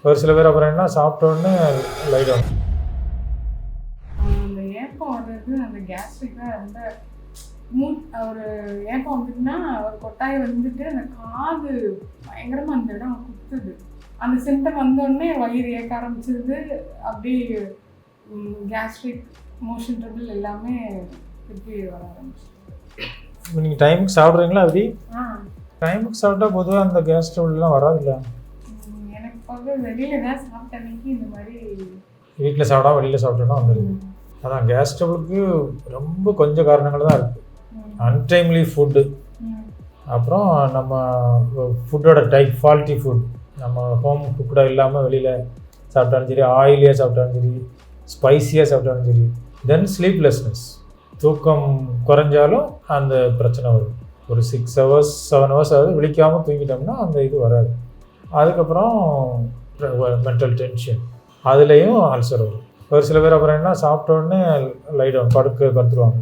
ஒரு சில பேர் அப்புறம் என்ன சாப்பிட்ட உடனே லைட் ஆகும். அந்த ஏப்பம் வர்றது அந்த கேஸ்ட்ரிக்காக ரொம்ப ஒரு ஏப்பம் வந்துட்டுன்னா ஒரு கொட்டாய் வந்துட்டு அந்த காது பயங்கரமாக அந்த இடம் குத்துது. அந்த சிம்டம் வந்தோடனே வயிறு ஏற்க ஆரம்பிச்சிருது. அப்படி கேஸ்ட்ரிக் மோஷன் ட்ரபிள் எல்லாமே திருப்பி வர ஆரம்பிச்சு. நீங்கள் டைமுக்கு சாப்பிட்றீங்களா? அப்படி டைமுக்கு சாப்பிட்டா பொதுவாக அந்த கேஸ் ட்ரபிள்லாம் வராதுல்ல. எனக்கு பார்க்க வெளியில் தான் சாப்பிட்ட அன்னைக்கு இந்த மாதிரி வீட்டில் சாப்பிடாம வெளியில் சாப்பிட்டோன்னா வந்துடுது. அதான் கேஸ் ட்ரபிளுக்கு ரொம்ப கொஞ்சம் காரணங்கள் தான் இருக்குது. அன்டைம்லி ஃபுட்டு, அப்புறம் நம்ம ஃபுட்டோட டைப் ஃபால்ட்டி ஃபுட், நம்ம ஹோம் குக்கடாக இல்லாமல் வெளியில் சாப்பிட்டாலும் சரி, ஆயிலியாக சாப்பிட்டாலும் சரி, ஸ்பைஸியாக சாப்பிட்டாலும் சரி. தென் ஸ்லீப்லெஸ்னஸ், தூக்கம் குறைஞ்சாலும் அந்த பிரச்சனை வரும். ஒரு 6 hours 7 hours ஆகுது விழிக்காமல் தூங்கிட்டோம்னா அந்த இது வராது. அதுக்கப்புறம் மென்டல் டென்ஷன், அதுலேயும் அல்சர் வரும். ஒரு சில பேர் அப்புறம் என்ன சாப்பிட்ட உடனே லைட் ஆகும், படுத்துருவாங்க.